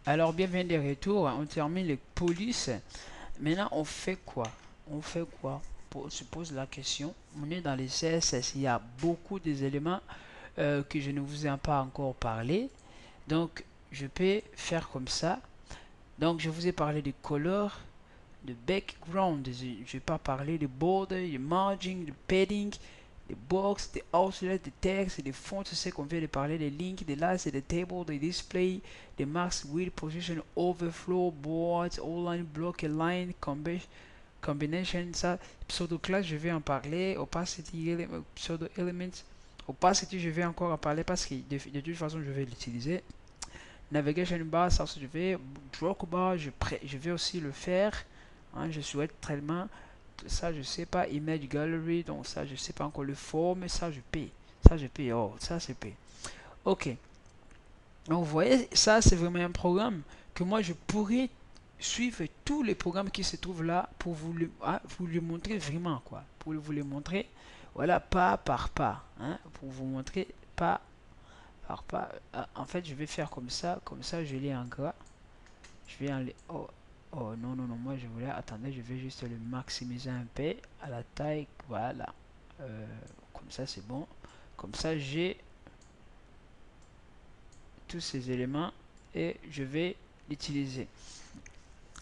Alors, bienvenue de retour. On termine les polices. Maintenant, on fait quoi? On fait quoi? On se pose la question. On est dans les CSS. Il y a beaucoup d'éléments que je ne vous ai pas encore parlé. Donc, je peux faire comme ça. Donc, je vous ai parlé de color, de background. Je ne vais pas parler de border, de margin, de padding, des box, des outlets, des textes, des fonts, c'est qu'on vient de parler, des links, des lists, des tables, des displays, des marks, with position, overflow, boards, online, block, line, combination, ça, pseudo class, je vais en parler, opacity, pseudo elements, opacity, je vais encore en parler parce que de toute façon, je vais l'utiliser. Navigation bar, ça, je vais, draw bar, je vais aussi le faire, hein, je souhaite tellement ça je sais pas, image gallery, donc ça je sais pas encore le forme, ça je paye, oh ça c'est payé. Ok, donc vous voyez, ça c'est vraiment un programme que moi je pourrais suivre tous les programmes qui se trouvent là pour vous le montrer vraiment quoi, pour vous les montrer, voilà, pas par pas, hein, pour vous montrer pas par pas. Ah, en fait je vais faire comme ça je l'ai en gras, je vais en oh, oh non non non, moi je voulais, attendez, je vais juste le maximiser un peu à la taille, voilà. Euh, Comme ça c'est bon, comme ça j'ai tous ces éléments et je vais l'utiliser.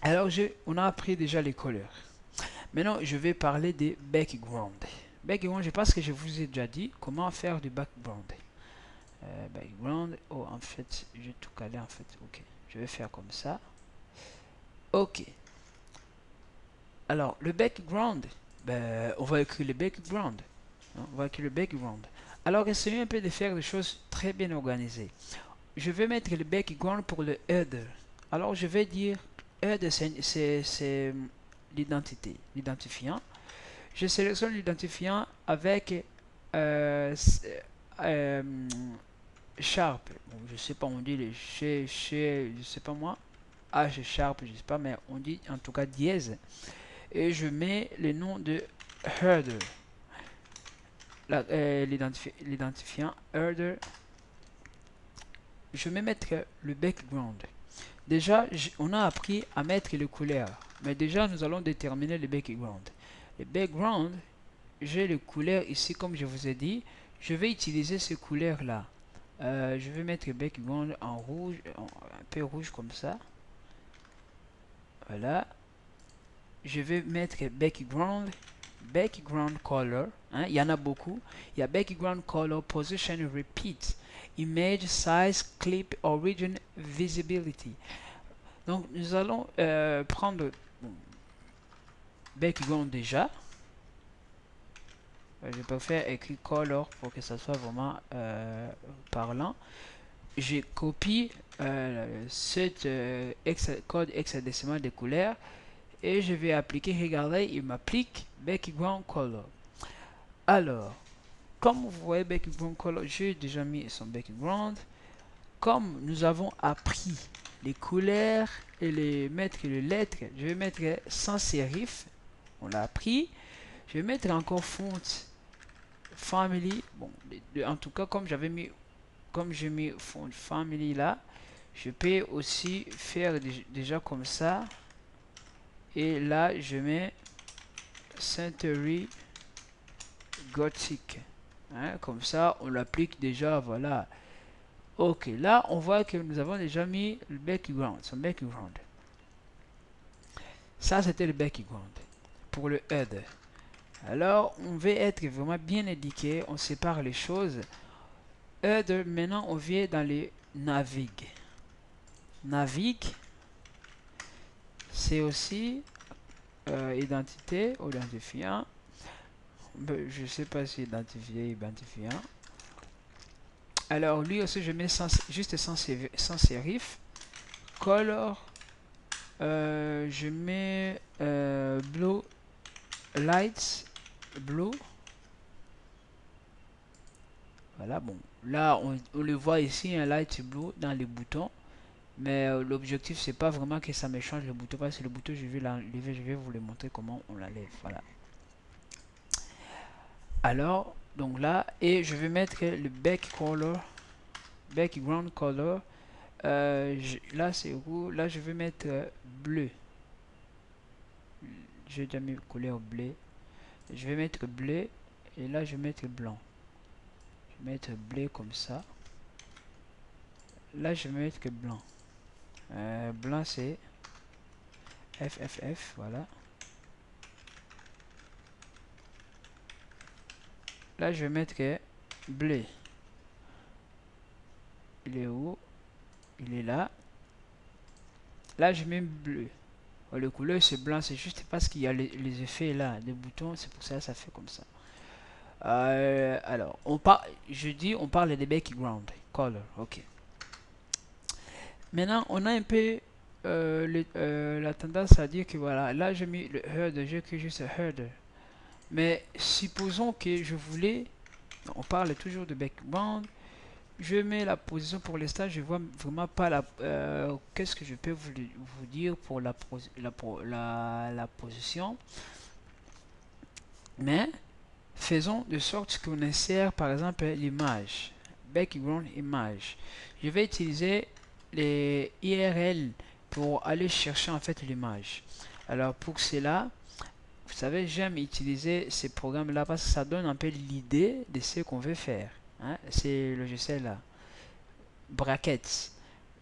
Alors on a appris déjà les couleurs, maintenant je vais parler des background. Background, je pense que je vous ai déjà dit comment faire du background. Background, oh en fait j'ai tout calé en fait, ok, je vais faire comme ça. Ok, alors le background, ben, on va écrire le background, hein, on va écrire le background. Alors essayons un peu de faire des choses très bien organisées. Je vais mettre le background pour le header. Alors je vais dire header, c'est l'identifiant. Je sélectionne l'identifiant avec euh, euh, sharp. Bon, je sais pas, on dit le je sais pas moi, h sharp, je sais pas, mais on dit en tout cas dièse. Et je mets le nom de header, l'identifiant header. Je vais mettre le background. Déjà, on a appris à mettre les couleurs. Mais déjà, nous allons déterminer le background. Le background, j'ai les couleurs ici, comme je vous ai dit. Je vais utiliser ces couleurs-là. Je vais mettre le background en rouge, un peu rouge comme ça. Voilà. Je vais mettre background color. Hein, il y en a beaucoup. Il y a background color, position, repeat, image, size, clip, origin, visibility. Donc nous allons prendre background déjà. Je préfère écrire color pour que ça soit vraiment parlant. Je copie cet code hexadécimal de couleur et je vais appliquer. Regardez, il m'applique background color. Alors, comme vous voyez background color, j'ai déjà mis son background. Comme nous avons appris les couleurs et les lettres, je vais mettre sans serif. On l'a appris. Je vais mettre encore font family. Bon, en tout cas, comme j'ai mis font family là, je peux aussi faire déjà comme ça. Et là, je mets Century Gothic. Hein, comme ça, on l'applique déjà, voilà. Ok, là, on voit que nous avons déjà mis le background, son background. Ça, c'était le background pour le header. Alors, on veut être vraiment bien indiqué, on sépare les choses. Header, maintenant, on vient dans les navigue. Navigue, c'est aussi identité, identifiant. Je sais pas si identifié, identifiant. Alors, lui aussi, je mets juste sans serif. Color, je mets blue lights, blue. Voilà, bon. Là, on le voit ici, un light blue dans les boutons. Mais l'objectif, c'est pas vraiment que ça me change le bouton. Parce que le bouton, je vais l'enlever. Je vais vous le montrer comment on l'enlève. Voilà. Alors, donc là, et je vais mettre le background color. Là c'est rouge, là je vais mettre bleu. J'ai déjà mis couleur bleu. Je vais mettre bleu et là je vais mettre blanc. Je vais mettre bleu comme ça. Là je vais mettre blanc. Blanc c'est FFF, voilà. Là je vais mettre bleu. Il est où? Il est là. Là je mets bleu. Le couleur c'est blanc, c'est juste parce qu'il y a les effets là, des boutons, c'est pour ça que ça fait comme ça. Alors, on parle des background color, ok. Maintenant, on a un peu la tendance à dire que voilà, là j'ai mis le header, j'ai que juste header. Mais supposons que je voulais, on parle toujours de background, je mets la position pour l'instant, je vois vraiment pas la, qu'est-ce que je peux vous dire pour la position. Mais faisons de sorte qu'on insère par exemple l'image, background image. Je vais utiliser les IRL pour aller chercher en fait l'image. Alors pour cela, vous savez, j'aime utiliser ces programmes là parce que ça donne un peu l'idée de ce qu'on veut faire. Hein? Ces logiciels là. Brackets.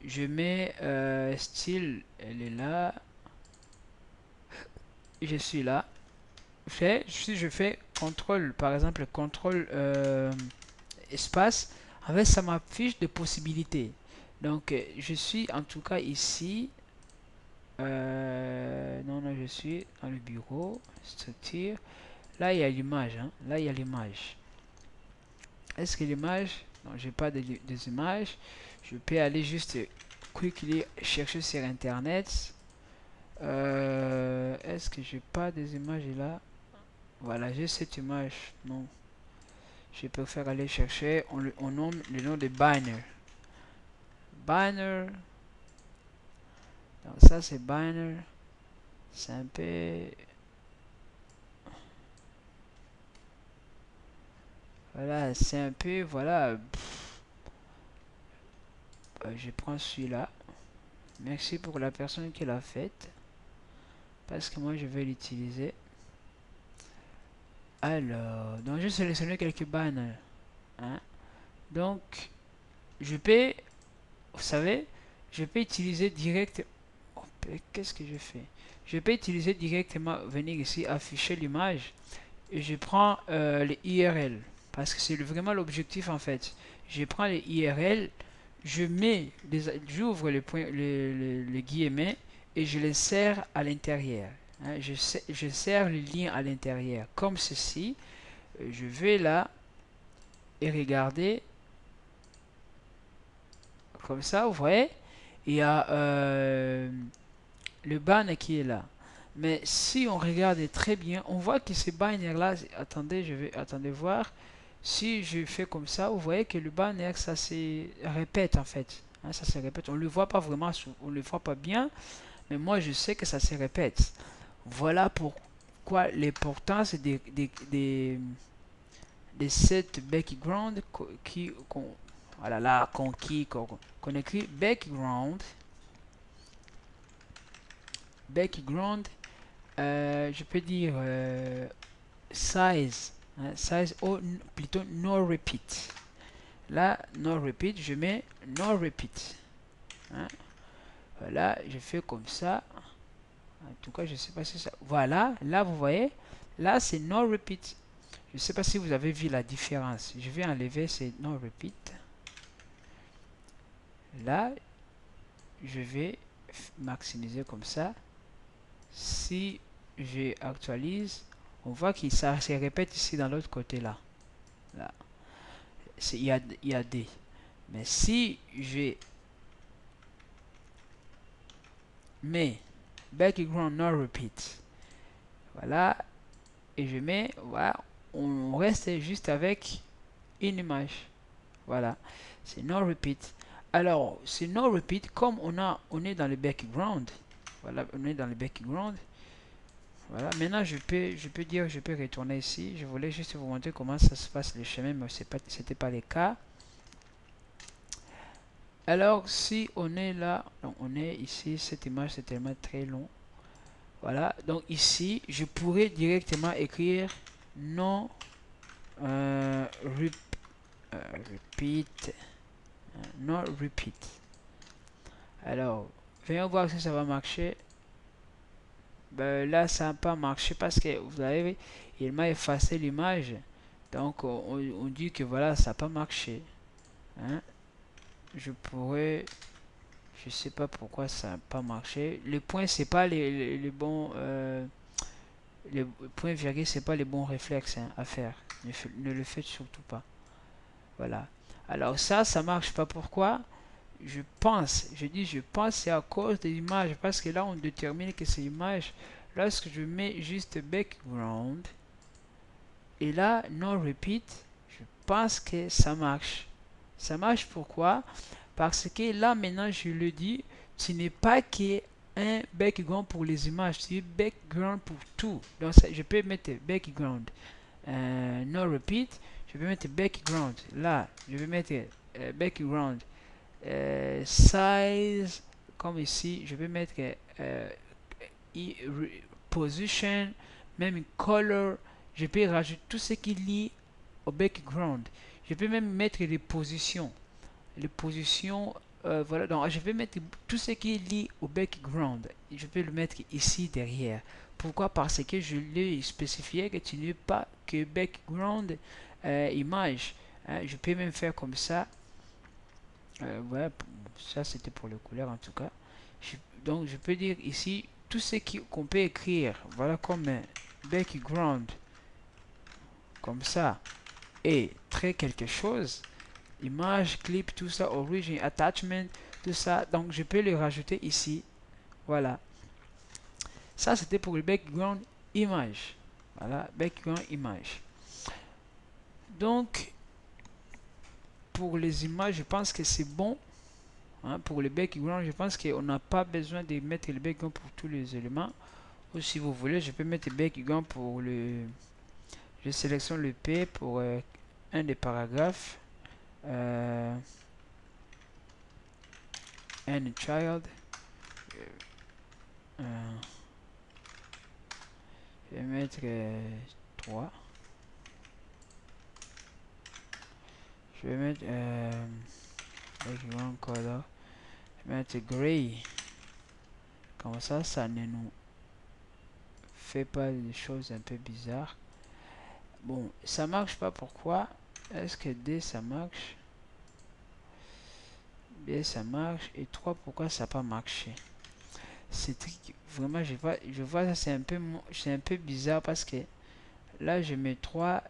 Je mets style, elle est là. Je suis là. Si je fais contrôle, par exemple, contrôle espace, en fait, ça m'affiche des possibilités. Donc, je suis en tout cas ici. Non, je suis dans le bureau, structure. Là, il y a l'image. Hein. Là, il y a l'image. Est-ce que l'image... Non, j'ai pas des images. Je peux aller juste quickly chercher sur Internet. Est-ce que j'ai pas des images là? Voilà, j'ai cette image. Non. Je préfère aller chercher. On nomme le nom de banner. Banner. Donc ça c'est banner. C'est un peu... Voilà, c'est un peu... Voilà. Je prends celui-là. Merci pour la personne qui l'a faite. Parce que moi je vais l'utiliser. Alors, donc je sélectionne quelques banners. Hein. Donc, je peux... Vous savez, je peux utiliser direct... Oh, qu'est-ce que je fais? Je peux utiliser directement, venir ici, afficher l'image. Et je prends les IRL. Parce que c'est vraiment l'objectif en fait. Je prends les IRL, je mets, j'ouvre les guillemets et je les serre à l'intérieur. Hein, je serre les liens à l'intérieur. Comme ceci. Je vais là et regarder. Comme ça, vous voyez, il y a le banner qui est là. Mais si on regarde très bien, on voit que ce banner là, attendez, attendez voir. Si je fais comme ça, vous voyez que le banner, ça se répète en fait. Hein, ça se répète. On ne le voit pas vraiment, on ne le voit pas bien, mais moi je sais que ça se répète. Voilà pourquoi l'importance de cette background voilà là qu'on écrit background je peux dire size, hein, size ou plutôt no repeat. Là no repeat, je mets no repeat. Hein. Voilà, je fais comme ça. En tout cas, je sais pas si ça. Voilà, là vous voyez, là c'est no repeat. Je sais pas si vous avez vu la différence. Je vais enlever ces no repeat. Là, je vais maximiser comme ça. Si je actualise, on voit que ça se répète ici dans l'autre côté là. Là. Il y a des. Mais si je mets background no repeat, voilà, et je mets, voilà, on reste juste avec une image. Voilà, c'est no repeat. Alors, c'est no repeat, comme on est dans le background. Voilà, on est dans le background. Voilà, maintenant je peux dire, je peux retourner ici. Je voulais juste vous montrer comment ça se passe le chemin, mais c'était pas le cas. Alors, si on est là, donc on est ici, cette image c'est tellement très long. Voilà, donc ici, je pourrais directement écrire non repeat, non repeat. Alors, voyons voir si ça va marcher. Ben, là, ça n'a pas marché parce que vous avez, il m'a effacé l'image. Donc, on dit que voilà, ça n'a pas marché. Hein? Je pourrais, je sais pas pourquoi ça n'a pas marché. Les points, c'est pas les bons, les points virgule, c'est pas les bons réflexes hein, à faire. Ne le faites surtout pas. Voilà. Alors ça marche pas. Pourquoi? Je pense, c'est à cause des images. Parce que là, on détermine que ces images, lorsque je mets juste background, et là, non repeat, je pense que ça marche. Ça marche pourquoi? Parce que là, maintenant, je le dis, ce n'est pas que un background pour les images, c'est background pour tout. Donc, ça, je peux mettre background, no repeat, je peux mettre background. Là, je vais mettre background size, comme ici, je vais mettre position, même color. Je peux rajouter tout ce qui lie au background. Je peux même mettre les positions. Les positions, voilà. Donc, je vais mettre tout ce qui est lié au background. Je peux le mettre ici derrière. Pourquoi? Parce que je l'ai spécifié que tu n'es pas que background image. Hein. Je peux même faire comme ça. Voilà, ça c'était pour les couleurs en tout cas. Donc, je peux dire ici tout ce qu'on peut écrire. Voilà comme un background. Comme ça. Et très quelque chose. Image, clip, tout ça, origin, attachment, tout ça. Donc, je peux le rajouter ici. Voilà. Ça, c'était pour le background image. Voilà, background image. Donc, pour les images, je pense que c'est bon. Hein, pour le background, je pense qu'on n'a pas besoin de mettre le background pour tous les éléments. Ou si vous voulez, je peux mettre le background pour le... Je sélectionne le P pour un des paragraphes. And child. Je vais mettre 3. Je vais mettre background color. Je vais mettre gray. Comme ça ne nous fait pas des choses un peu bizarres. Bon, ça marche pas. Pourquoi? Est-ce que D ça marche? B ça marche. Et 3 pourquoi ça n'a pas marché? C'est vraiment, je vois ça, c'est un peu bizarre parce que là, je mets 3.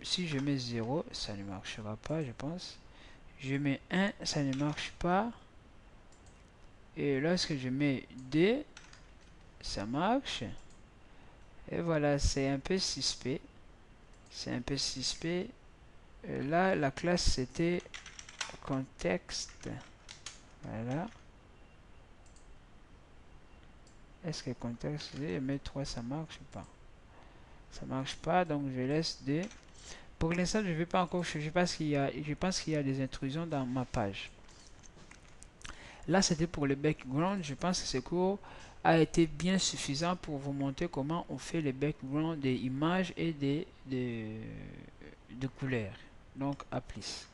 Si je mets 0, ça ne marchera pas, je pense. Je mets 1, ça ne marche pas. Et lorsque je mets 2, ça marche. Et voilà, c'est un peu suspect. C'est un peu suspect. Et là, la classe, c'était contexte. Voilà. Est-ce que contexte, je mets 3, ça marche ou pas? Ça marche pas, donc je laisse 2. Pour l'instant, je ne vais pas encore changer parce je pense qu'il y a des intrusions dans ma page. Là, c'était pour le background. Je pense que ce cours a été bien suffisant pour vous montrer comment on fait le background des images et des couleurs. Donc, à plus.